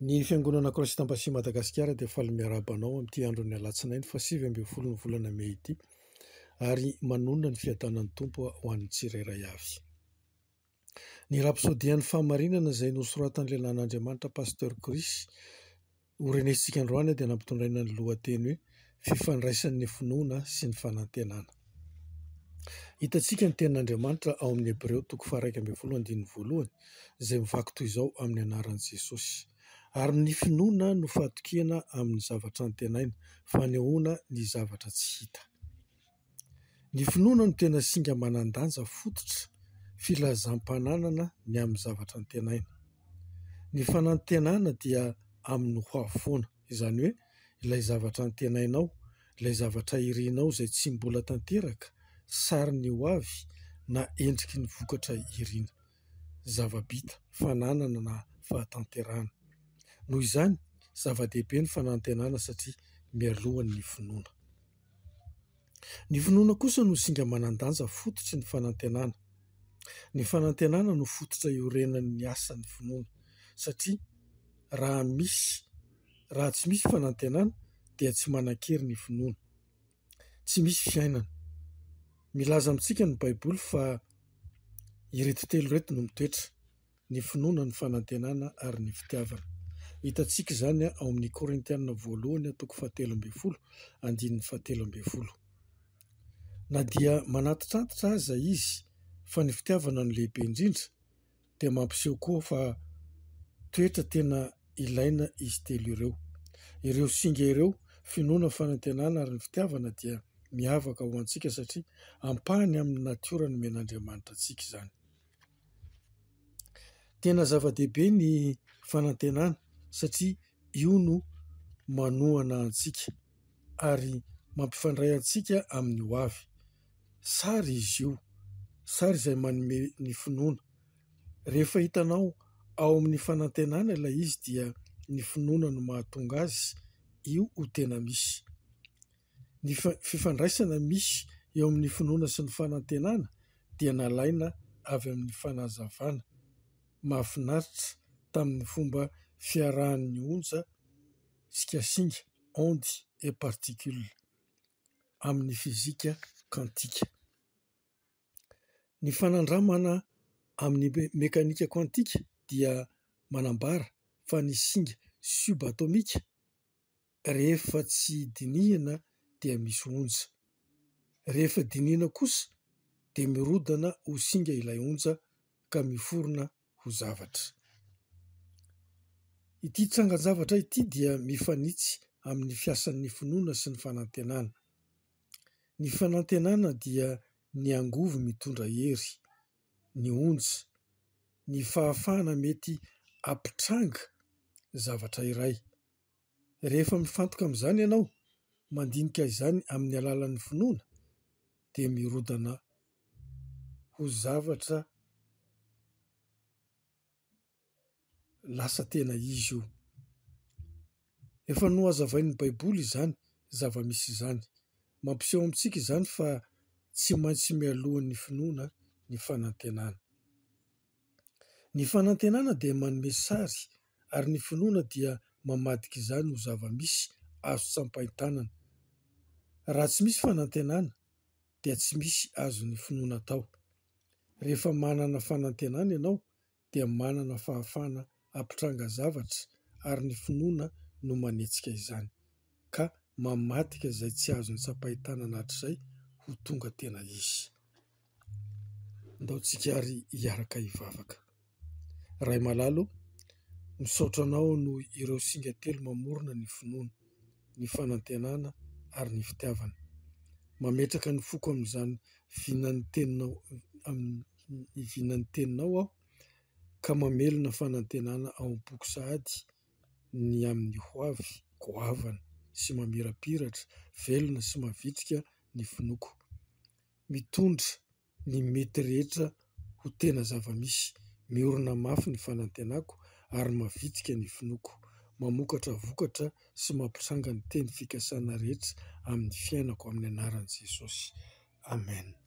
Ny Fiangonana Kristambasy Madagasikara dia faly miarabanao amin'ity andron'ny alatsinainy fa 7 ambin'ny folo ny volana Mey ity ary manonona ny fiadanan'ny Tompo ho an'ny tsirairay avy. Ny rapsodian'ny fahamarinana izay nosoratan'ny lehilahin'Andriamanitra Pasteur Chris horenesintsika androany dia nampitondraina ny lohateny hoe fifandraisan'ny finoana sy ny fanantenana. Hitantsika ny tenin'Andriamanitra ao amin'ny Hebreo 1:1 izay mivaky toy izao amin'ny anaran'i Jesosy. Ary ny finoana no fahatokena amin'ny zavatra antenaina, fanehoana ny zavatra tsy hita. Ny finoana no tena singa manan-danja fototra filazam-pananana ny amin'ny zavatra antenaina. Ny fanantenana dia amin'ny ho afoana, izany hoe ilay zavatra antenainao, ilay zavatra irianao izay tsy mbola tanteraka, sary ny ho avy na endriky ny vokatra iriana, zava-bita, fananana na fahatanterahana. Noho izany, zava-dehibe ny fanantenana satria mialohan'ny finoana. Ny finoana kosa no singa manan-danja fototry ny fanantenana. Ny fanantenana no fototra iorenan'ny asan'ny finoana satria raha tsy misy fanantenana dia tsy manan-kery ny finoana, tsy misy fiainana. Milaza amintsika ny Baiboly fa ireto telo reto no mitoetra: ny finoana, ny fanantenana ary ny fitiavana. Hitantsika izany ao amin'ny Korintianina 1:17. Na dia manatitrantitra aza izy fa ny fitiavana no lehibe indrindra, dia mampiseho koa fa toetra tena ilaina izy telo ireo. Ireo singa ireo, finoana, fanantenana ary ny fitiavana, dia miavaka ho antsika satria ampahany amin'ny natiora nomen'Andriamanitra antsika izany. Tena zava-dehibe ny fanantenana satria io no manohana antsika ary mampifandray antsika amin'ny ho avy. Sary izy io, sary izay manome ny finoana. Rehefa hitanao ao amin'ny fanantenana ilay izy dia ny finoana no mahatonga azy io ho tena misy. Ny fifandraisana misy eo amin'ny finoana sy ny fanantenana dia nalaina avy amin'ny fanazavana mahafinaritra tamin'ny fomba fiarahan'ny onja sikasinga, onde et particule amin'ny fizika kantika. Ny fanandramana amin'ny mekanika kantika dia manambara fa ny singa subatomika rehefa tsy dinihana dia misy onja, rehefa dinihana kosa dia mirodana ho singa ilay onja ka miforona ho zavatra. Ity trangan-javatra ity dia mifanitsy amin'ny fiasan'ny finoana sy ny fanantenana. Ny fanantenana dia ny angovo mitondra hery, ny onja, ny fahafahana mety ampitranga zavatra iray. Rehefa mifantoka amin'izany ianao, mandinika izany amin'ny alalan'ny finoana, dia mirodana ho zavatra lasa tena izy io. Efa nohazavain'ny Baiboly izany, zava-misy izany. Mampiseho amintsika izany fa tsy maintsy mialohan'ny finoana ny fanantenana. Ny fanantenana dia manome sary ary ny finoana dia mamadika izany ho zava-misy azo tsapahin-tanana. Raha tsy misy fanantenana dia tsy misy azon'ny finoana atao. Rehefa manana fanantenana ianao dia manana fahafahana hampitranga zavatra ary ny finoana no manetsika izany ka mamadika izay tsy azony tsapahin-tanana hatr'izay ho tonga tena izy. Ndaontsika ary hiaraka hivavaka. Ray malalo, misaotra anao no ireo singa telo mamorona ny finoana, ny fanantenana ary ny fitiavana. Mametraka ny foko amin'izany vinan'ny teninao aho ka mamelona fanantenana ao am-poko sahady ny amin'ny ho avy goavana sy mamirapiratra, velona sy mavitrika ny finoko. Mitondra ny mety rehetra ho tena zava-misy, miorina mafy ny fanantenako ary mavitrika ny finoko, mamokatra vokatra sy mampitranga ny teny fikasana rehetra amin'ny fiainako amin'ny anaran'i Jesosy. Amen.